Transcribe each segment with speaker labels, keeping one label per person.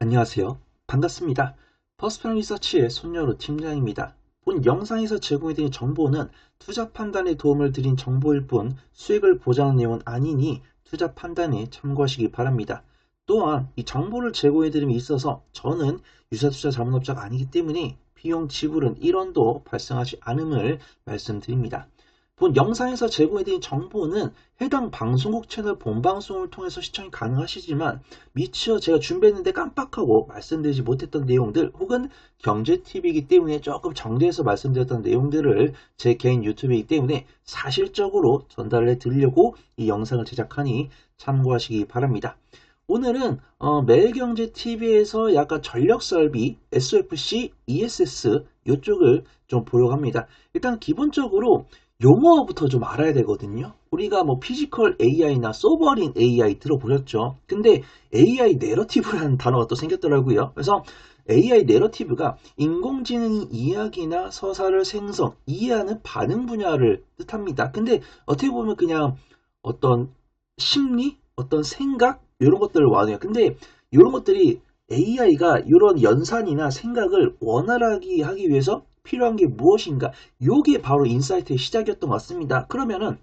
Speaker 1: 안녕하세요. 반갑습니다. 퍼스널 리서치의 손여루 팀장입니다. 본 영상에서 제공해드린 정보는 투자 판단에 도움을 드린 정보일 뿐 수익을 보장하는 내용은 아니니 투자 판단에 참고하시기 바랍니다. 또한 이 정보를 제공해드림에 있어서 저는 유사투자 자문업자가 아니기 때문에 비용 지불은 1원도 발생하지 않음을 말씀드립니다. 본 영상에서 제공해드린 정보는 해당 방송국 채널 본방송을 통해서 시청이 가능하시지만 미처 제가 준비했는데 깜빡하고 말씀드리지 못했던 내용들 혹은 경제TV이기 때문에 조금 정제해서 말씀드렸던 내용들을 제 개인 유튜브이기 때문에 사실적으로 전달해 드리려고 이 영상을 제작하니 참고하시기 바랍니다. 오늘은 매일경제TV에서 약간 전력설비, SOFC, ESS 이쪽을 좀 보려고 합니다. 일단 기본적으로 용어부터 좀 알아야 되거든요. 우리가 뭐 피지컬 AI나 소버린 AI 들어보셨죠? 근데 AI 내러티브라는 단어가 또 생겼더라고요. 그래서 AI 내러티브가 인공지능이 이야기나 서사를 생성, 이해하는 반응 분야를 뜻합니다. 근데 어떻게 보면 그냥 어떤 심리, 어떤 생각 이런 것들을 원해요. 근데 이런 것들이 AI가 이런 연산이나 생각을 원활하게 하기 위해서 필요한 게 무엇인가? 요게 바로 인사이트의 시작이었던 것 같습니다. 그러면은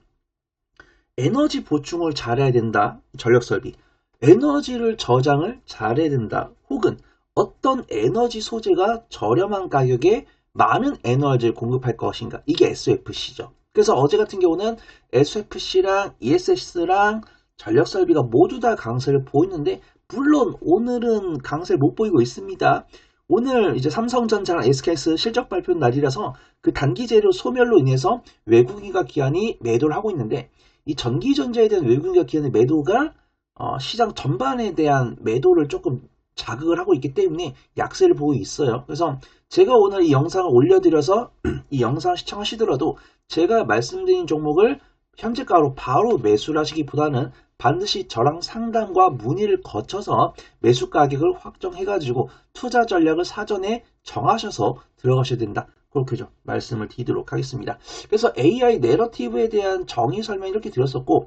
Speaker 1: 에너지 보충을 잘해야 된다. 전력 설비. 에너지를 저장을 잘해야 된다. 혹은 어떤 에너지 소재가 저렴한 가격에 많은 에너지를 공급할 것인가. 이게 SOFC죠. 그래서 어제 같은 경우는 SOFC랑 ESS랑 전력 설비가 모두 다 강세를 보이는데 물론 오늘은 강세를 못 보이고 있습니다. 오늘 이제 삼성전자랑 SKS 실적 발표 날이라서 그 단기 재료 소멸로 인해서 외국인과 기관이 매도를 하고 있는데 이 전기전자에 대한 외국인과 기관의 매도가 시장 전반에 대한 매도를 조금 자극을 하고 있기 때문에 약세를 보고 있어요. 그래서 제가 오늘 이 영상을 올려드려서 이 영상을 시청하시더라도 제가 말씀드린 종목을 현재가로 바로 매수를 하시기보다는 반드시 저랑 상담과 문의를 거쳐서 매수 가격을 확정해가지고 투자 전략을 사전에 정하셔서 들어가셔야 된다. 그렇게 좀 말씀을 드리도록 하겠습니다. 그래서 AI 내러티브에 대한 정의 설명 이렇게 드렸었고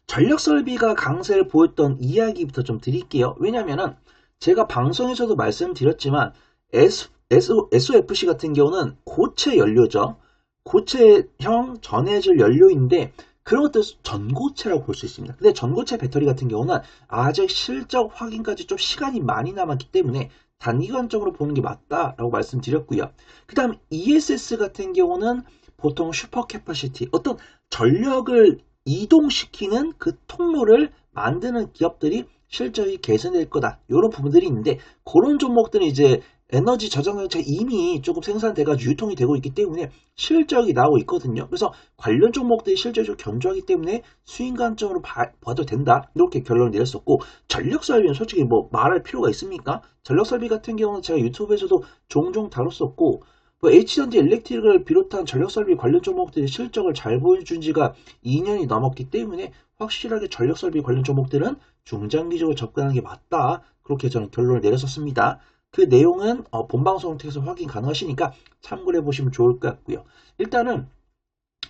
Speaker 1: 전력 설비가 강세를 보였던 이야기부터 좀 드릴게요. 왜냐면은 제가 방송에서도 말씀드렸지만 SOFC 같은 경우는 고체 연료죠. 고체형 전해질 연료인데 그런 것들 전고체라고 볼 수 있습니다. 근데 전고체 배터리 같은 경우는 아직 실적 확인까지 좀 시간이 많이 남았기 때문에 단기간적으로 보는 게 맞다라고 말씀드렸고요. 그 다음 ESS 같은 경우는 보통 슈퍼캐파시티 어떤 전력을 이동시키는 그 통로를 만드는 기업들이 실적이 개선될 거다. 이런 부분들이 있는데 그런 종목들은 이제 에너지 저장 장치가 이미 조금 생산돼가지고 유통이 되고 있기 때문에 실적이 나오고 있거든요. 그래서 관련 종목들이 실적이 좀 견조하기 때문에 수익 관점으로 봐도 된다. 이렇게 결론을 내렸었고 전력 설비는 솔직히 뭐 말할 필요가 있습니까? 전력 설비 같은 경우는 제가 유튜브에서도 종종 다뤘었고 뭐 H전지 일렉트릭을 비롯한 전력 설비 관련 종목들이 실적을 잘 보여준 지가 2년이 넘었기 때문에 확실하게 전력 설비 관련 종목들은 중장기적으로 접근하는 게 맞다. 그렇게 저는 결론을 내렸었습니다. 그 내용은 본방송을 통해서 확인 가능하시니까 참고를 해보시면 좋을 것 같고요. 일단은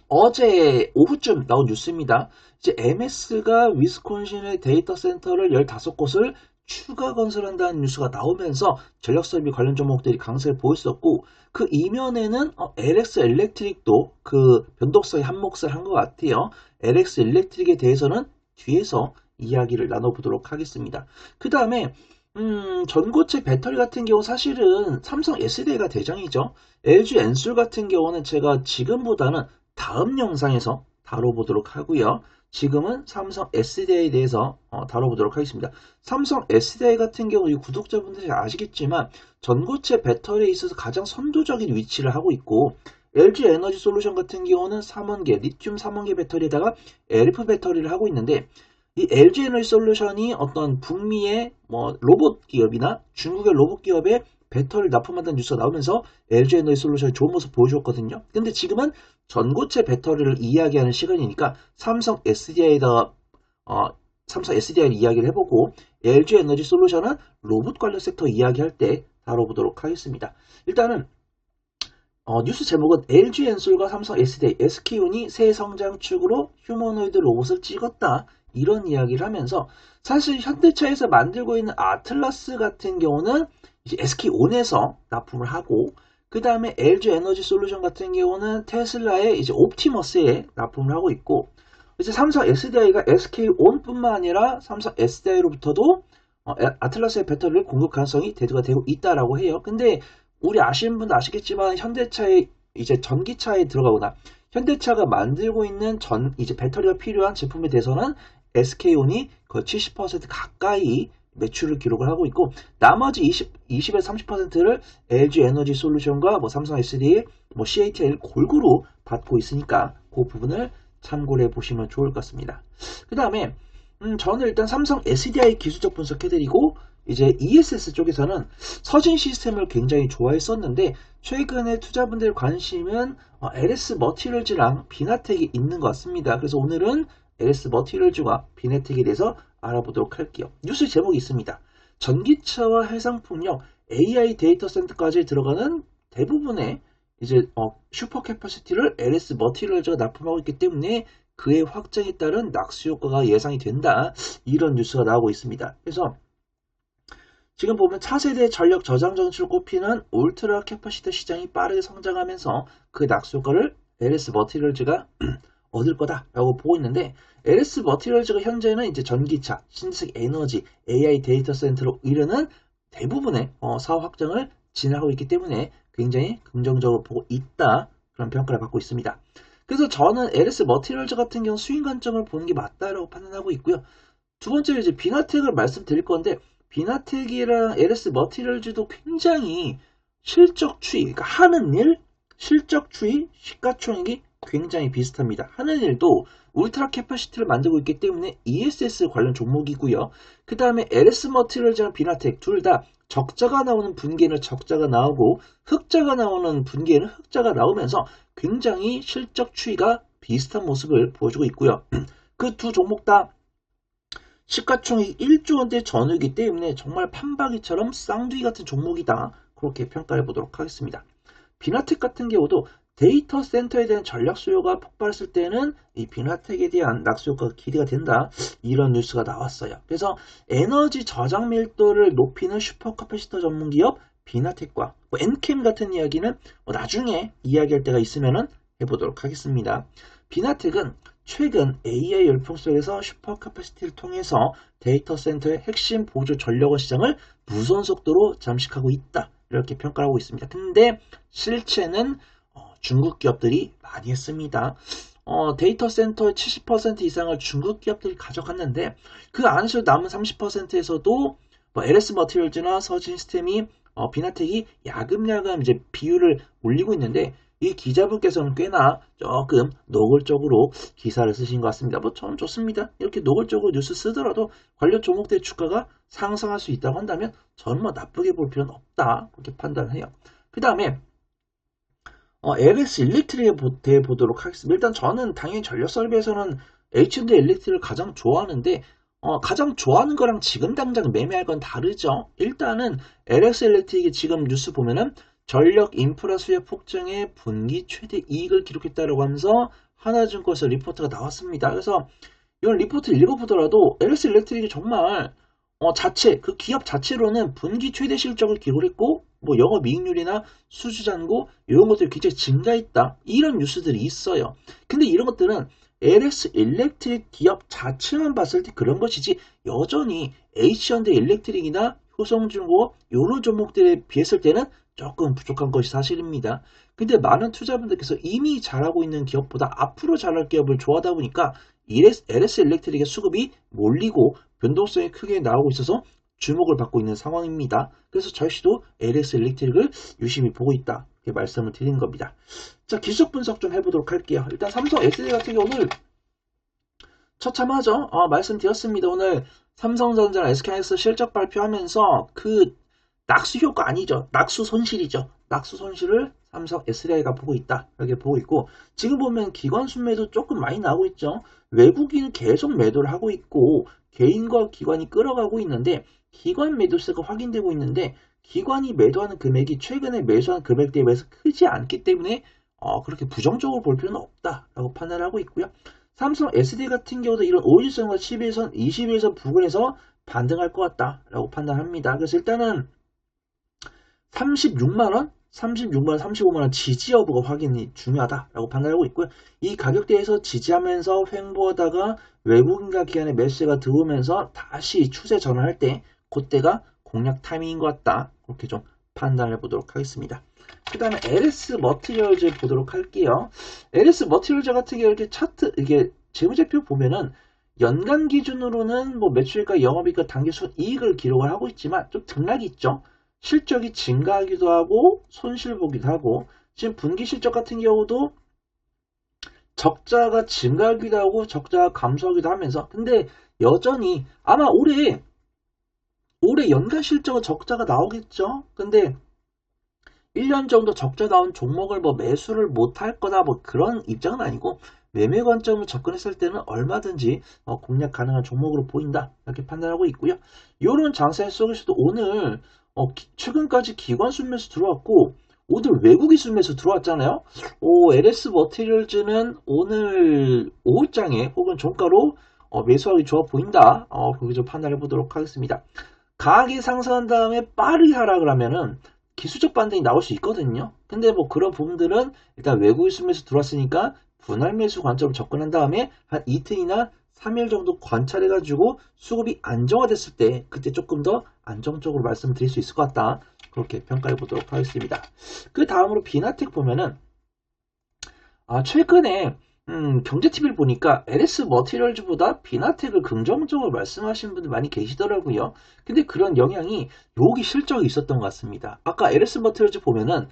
Speaker 1: 어제 오후쯤 나온 뉴스입니다. 이제 MS가 위스콘신의 데이터 센터를 15곳을 추가 건설한다는 뉴스가 나오면서 전력설비 관련 종목들이 강세를 보였었고 그 이면에는 LX 일렉트릭도 그 변동성의 한 몫을 한 것 같아요. LX 일렉트릭에 대해서는 뒤에서 이야기를 나눠보도록 하겠습니다. 그 다음에 전고체 배터리 같은 경우 사실은 삼성 SDI가 대장이죠. LG 엔솔 같은 경우는 제가 지금보다는 다음 영상에서 다뤄보도록 하고요. 지금은 삼성 SDI에 대해서 다뤄보도록 하겠습니다. 삼성 SDI 같은 경우 이 구독자분들이 아시겠지만 전고체 배터리에 있어서 가장 선도적인 위치를 하고 있고 LG 에너지 솔루션 같은 경우는 3원계, 리튬 3원계 배터리에다가 LF 배터리를 하고 있는데 이 LG 에너지 솔루션이 어떤 북미의 뭐 로봇 기업이나 중국의 로봇 기업에 배터리를 납품한다는 뉴스가 나오면서 LG 에너지 솔루션이 좋은 모습 보여줬거든요. 근데 지금은 전고체 배터리를 이야기하는 시간이니까 삼성 SDI를 이야기를 해보고 LG 에너지 솔루션은 로봇 관련 섹터 이야기할 때 다뤄보도록 하겠습니다. 일단은 뉴스 제목은 LG 엔솔과 삼성 SDI, SK온이 새 성장축으로 휴머노이드 로봇을 찍었다. 이런 이야기를 하면서 사실 현대차에서 만들고 있는 아틀라스 같은 경우는 이제 SK온에서 납품을 하고 그 다음에 LG 에너지 솔루션 같은 경우는 테슬라의 이제 옵티머스에 납품을 하고 있고 이제 삼성 SDI가 SK온뿐만 아니라 삼성 SDI로부터도 아틀라스의 배터리를 공급 가능성이 대두가 되고 있다라고 해요. 근데 우리 아시는 분도 아시겠지만 현대차의 이제 전기차에 들어가거나 현대차가 만들고 있는 이제 배터리가 필요한 제품에 대해서는 SK온이 거의 70% 가까이 매출을 기록을 하고 있고 나머지 20에서 30%를 LG 에너지 솔루션과 뭐 삼성 SDI, 뭐 CATL 골고루 받고 있으니까 그 부분을 참고를 해보시면 좋을 것 같습니다. 그 다음에 저는 일단 삼성 SDI 기술적 분석해드리고 이제 ESS 쪽에서는 서진 시스템을 굉장히 좋아했었는데 최근에 투자분들 관심은 LS 머티리얼즈랑 비나텍이 있는 것 같습니다. 그래서 오늘은 LS 머티리얼즈와 비나텍에 대해서 알아보도록 할게요. 뉴스 제목이 있습니다. 전기차와 해상풍력, AI 데이터 센터까지 들어가는 대부분의 이제 슈퍼 캐퍼시티를 LS 머티리얼즈가 납품하고 있기 때문에 그의 확장에 따른 낙수 효과가 예상이 된다. 이런 뉴스가 나오고 있습니다. 그래서 지금 보면 차세대 전력 저장 전지로 꼽히는 울트라 캐퍼시티 시장이 빠르게 성장하면서 그 낙수 효과를 LS 머티리얼즈가 얻을 거다라고 보고 있는데 LS 머티리얼즈가 현재는 이제 전기차, 신재생 에너지, AI 데이터 센터로 이르는 대부분의 사업 확장을 진행하고 있기 때문에 굉장히 긍정적으로 보고 있다. 그런 평가를 받고 있습니다. 그래서 저는 LS 머티리얼즈 같은 경우 수익 관점을 보는 게 맞다라고 판단하고 있고요. 두 번째로 이제 비나텍을 말씀드릴 건데 비나텍이랑 LS 머티리얼즈도 굉장히 실적 추이, 그러니까 하는 일, 실적 추이, 시가총액이 굉장히 비슷합니다. 하는 일도 울트라 캐퍼시티를 만들고 있기 때문에 ESS 관련 종목이고요. 그 다음에 LS 머티리얼즈랑 비나텍 둘 다 적자가 나오는 분기에는 적자가 나오고 흑자가 나오는 분기에는 흑자가 나오면서 굉장히 실적 추이가 비슷한 모습을 보여주고 있고요. 그 두 종목 다 시가총액 1조 원대 전후이기 때문에 정말 판박이처럼 쌍둥이 같은 종목이다. 그렇게 평가해 보도록 하겠습니다. 비나텍 같은 경우도 데이터 센터에 대한 전략 수요가 폭발했을 때는 이 비나텍에 대한 낙수 효과가 기대가 된다. 이런 뉴스가 나왔어요. 그래서 에너지 저장 밀도를 높이는 슈퍼캐퍼시터 전문 기업 비나텍과 뭐 엔캠 같은 이야기는 나중에 이야기할 때가 있으면 해보도록 하겠습니다. 비나텍은 최근 AI 열풍 속에서 슈퍼캐퍼시티를 통해서 데이터 센터의 핵심 보조 전력원 시장을 무선 속도로 잠식하고 있다. 이렇게 평가를 하고 있습니다. 근데 실체는 중국 기업들이 많이 했습니다. 데이터 센터의 70% 이상을 중국 기업들이 가져갔는데 그 안에서 남은 30%에서도 뭐 LS 머티리얼즈나 서진 시스템이 비나텍이 야금야금 이제 비율을 올리고 있는데 이 기자분께서는 꽤나 조금 노골적으로 기사를 쓰신 것 같습니다. 뭐 저는 좋습니다. 이렇게 노골적으로 뉴스 쓰더라도 관련 종목들의 주가가 상승할 수 있다고 한다면 저는 뭐 나쁘게 볼 필요는 없다. 그렇게 판단을 해요. 그 다음에 LS 일렉트릭에 대해 보도록 하겠습니다. 일단 저는 당연히 전력 설비에서는 H&D 일렉트릭을 가장 좋아하는데 가장 좋아하는 거랑 지금 당장 매매할 건 다르죠. 일단은 LS 일렉트릭이 지금 뉴스 보면은 전력 인프라 수요 폭증에 분기 최대 이익을 기록했다라고 하면서 하나증권에서 리포트가 나왔습니다. 그래서 이런 리포트 읽어보더라도 LS 일렉트릭이 정말 그 기업 자체로는 분기 최대 실적을 기록을 했고 뭐 영업이익률이나 수주잔고 이런 것들이 굉장히 증가했다. 이런 뉴스들이 있어요. 근데 이런 것들은 LS 일렉트릭 기업 자체만 봤을 때 그런 것이지 여전히 H&D 일렉트릭이나 효성중공업 이런 종목들에 비했을 때는 조금 부족한 것이 사실입니다. 근데 많은 투자분들께서 이미 잘하고 있는 기업보다 앞으로 잘할 기업을 좋아하다 보니까 LS 일렉트릭의 수급이 몰리고 변동성이 크게 나오고 있어서 주목을 받고 있는 상황입니다. 그래서 저 역시도 LS 일렉트릭을 유심히 보고 있다. 이렇게 말씀을 드리는 겁니다. 자, 기술적 분석 좀 해보도록 할게요. 일단 삼성 SDI 같은 경우 오늘 처참하죠. 말씀드렸습니다. 오늘 삼성전자랑 SK하이닉스 실적 발표하면서 그 낙수 효과 아니죠. 낙수 손실이죠. 낙수 손실을 삼성 SDI가 보고 있다. 이렇게 보고 있고 지금 보면 기관 순매도 조금 많이 나오고 있죠. 외국인은 계속 매도를 하고 있고 개인과 기관이 끌어가고 있는데 기관 매도세가 확인되고 있는데 기관이 매도하는 금액이 최근에 매수한 금액 대비해서 크지 않기 때문에 그렇게 부정적으로 볼 필요는 없다라고 판단을 하고 있고요. 삼성 SD 같은 경우도 이런 5일선과 11선, 21선 부근에서 반등할 것 같다라고 판단합니다. 그래서 일단은 36만원, 36만원, 35만원 지지 여부가 확인이 중요하다라고 판단하고 있고요. 이 가격대에서 지지하면서 횡보하다가 외국인과 기관의 매수가 들어오면서 다시 추세 전환할 때 그때가 공략 타이밍인 것 같다. 그렇게 좀 판단해 보도록 하겠습니다. 그 다음에 LS 머티리얼즈 보도록 할게요. LS 머티리얼즈 같은 경우 이렇게 차트, 이게 재무제표 보면은 연간 기준으로는 뭐 매출과 영업이익과 당기순 이익을 기록을 하고 있지만 좀 등락이 있죠. 실적이 증가하기도 하고 손실 보기도 하고 지금 분기 실적 같은 경우도 적자가 증가하기도 하고 적자가 감소하기도 하면서 근데 여전히 아마 올해 연간 실적은 적자가 나오겠죠. 근데 1년 정도 적자 나온 종목을 뭐 매수를 못할 거다 뭐 그런 입장은 아니고 매매 관점으로 접근했을 때는 얼마든지 공략 가능한 종목으로 보인다 이렇게 판단하고 있고요. 이런 장세 속에서도 오늘 최근까지 기관 순매수 들어왔고 오늘 외국인 순매수 들어왔잖아요. LS 머티리얼즈는 오늘 오후장에 혹은 종가로 매수하기 좋아 보인다. 그렇게 좀 판단해 보도록 하겠습니다. 강하게 상승한 다음에 빠르게 하락을 하면은 기술적 반등이 나올 수 있거든요. 근데 뭐 그런 부분들은 일단 외국인 순매수 들어왔으니까 분할 매수 관점으로 접근한 다음에 한 이틀이나 3일 정도 관찰해가지고 수급이 안정화됐을 때 그때 조금 더 안정적으로 말씀드릴 수 있을 것 같다. 그렇게 평가해 보도록 하겠습니다. 그 다음으로 비나텍 보면은 최근에 경제TV를 보니까 LS 머티리얼즈보다 비나텍을 긍정적으로 말씀하시는 분들 많이 계시더라고요. 근데 그런 영향이 여기 실적이 있었던 것 같습니다. 아까 LS 머티리얼즈 보면은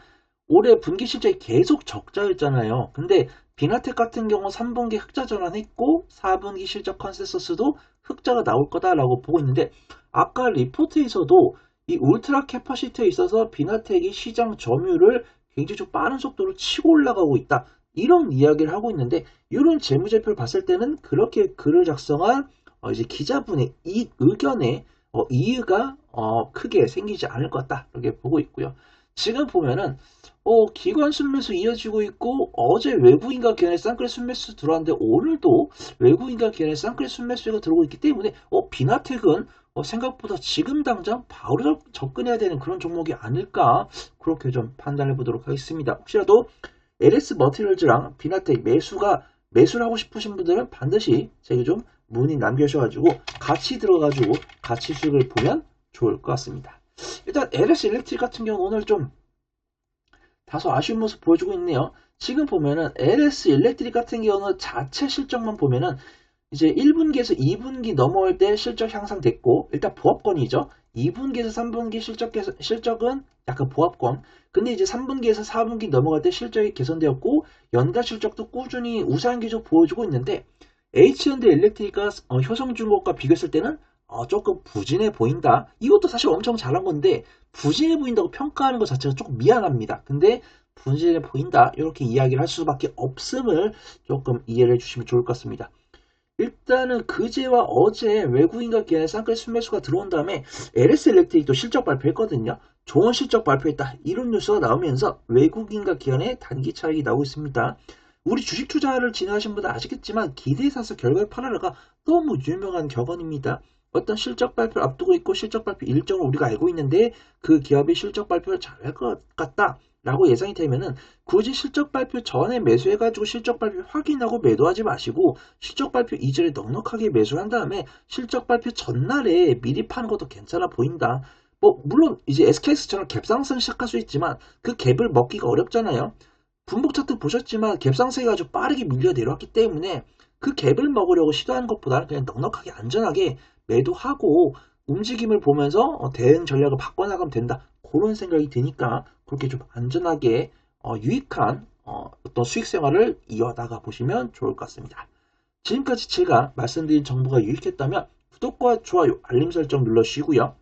Speaker 1: 올해 분기 실적이 계속 적자였잖아요. 근데 비나텍 같은 경우 3분기 흑자 전환했고 4분기 실적 컨센서스도 흑자가 나올 거다라고 보고 있는데 아까 리포트에서도 이 울트라 캐파시티에 있어서 비나텍이 시장 점유율을 굉장히 좀 빠른 속도로 치고 올라가고 있다. 이런 이야기를 하고 있는데 이런 재무제표를 봤을 때는 그렇게 글을 작성한 이제 기자분의 이 의견에 이의가 크게 생기지 않을 것 같다 이렇게 보고 있고요. 지금 보면은 기관 순매수 이어지고 있고 어제 외국인과 기관의 쌍끌 순매수 들어왔는데 오늘도 외국인과 기관의 쌍끌 순매수가 들어오고 있기 때문에 비나텍은 생각보다 지금 당장 바로 접근해야 되는 그런 종목이 아닐까 그렇게 좀 판단해 보도록 하겠습니다. 혹시라도 LS 머티리얼즈랑 비나텍 매수를 하고 싶으신 분들은 반드시 제게 좀 문의 남겨주셔가지고 같이 들어가지고 같이 수익을 보면 좋을 것 같습니다. 일단 LS 일렉트릭 같은 경우 오늘 좀 다소 아쉬운 모습 보여주고 있네요. 지금 보면은 LS 일렉트릭 같은 경우는 자체 실적만 보면은 이제 1분기에서 2분기 넘어올 때 실적 향상됐고 일단 보합권이죠. 2분기에서 3분기 실적은 약간 보합권. 근데 이제 3분기에서 4분기 넘어갈 때 실적이 개선되었고 연간 실적도 꾸준히 우수한 기조 보여주고 있는데 H&D 일렉트릭과 효성중공업과 비교했을 때는 조금 부진해 보인다. 이것도 사실 엄청 잘한 건데 부진해 보인다고 평가하는 것 자체가 조금 미안합니다. 근데 부진해 보인다. 이렇게 이야기를 할 수밖에 없음을 조금 이해를 해주시면 좋을 것 같습니다. 일단은 그제와 어제 외국인과 기관의 쌍끌 순매수가 들어온 다음에 LS 일렉트릭도 실적 발표했거든요. 좋은 실적 발표했다. 이런 뉴스가 나오면서 외국인과 기관의 단기 차익이 나오고 있습니다. 우리 주식 투자를 진행하신 분들 아시겠지만 기대에 사서 결과를 팔아라가 너무 유명한 격언입니다. 어떤 실적 발표를 앞두고 있고 실적 발표 일정을 우리가 알고 있는데 그 기업이 실적 발표를 잘할 것 같다. 라고 예상이 되면은 굳이 실적 발표 전에 매수해가지고 실적 발표 확인하고 매도하지 마시고 실적 발표 이전에 넉넉하게 매수한 다음에 실적 발표 전날에 미리 파는 것도 괜찮아 보인다. 뭐 물론 이제 SKS처럼 갭상승 시작할 수 있지만 그 갭을 먹기가 어렵잖아요. 분봉 차트 보셨지만 갭상승이 아주 빠르게 밀려 내려왔기 때문에 그 갭을 먹으려고 시도하는 것보다는 그냥 넉넉하게 안전하게 매도하고 움직임을 보면서 대응 전략을 바꿔나가면 된다. 그런 생각이 드니까 그렇게 좀 안전하게 유익한 어떤 수익 생활을 이어나가 보시면 좋을 것 같습니다. 지금까지 제가 말씀드린 정보가 유익했다면 구독과 좋아요, 알림 설정 눌러주시고요.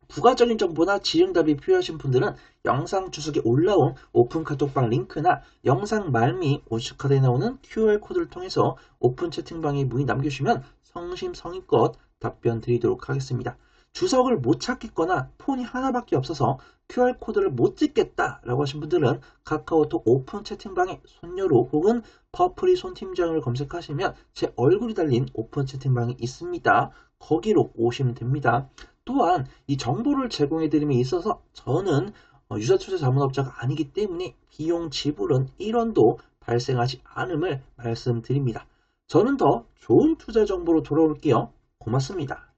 Speaker 1: 부가적인 정보나 질의응답이 필요하신 분들은 영상 주석에 올라온 오픈 카톡방 링크나 영상 말미 오슈카드에 나오는 QR코드를 통해서 오픈 채팅방에 문의 남겨주시면 성심성의껏 답변 드리도록 하겠습니다. 주석을 못 찾겠거나 폰이 하나밖에 없어서 QR코드를 못 찍겠다라고 하신 분들은 카카오톡 오픈 채팅방에 손녀로 혹은 퍼플이 손팀장을 검색하시면 제 얼굴이 달린 오픈 채팅방이 있습니다. 거기로 오시면 됩니다. 또한 이 정보를 제공해 드림에 있어서 저는 유사투자 자문업자가 아니기 때문에 비용 지불은 1원도 발생하지 않음을 말씀드립니다. 저는 더 좋은 투자 정보로 돌아올게요. 고맙습니다.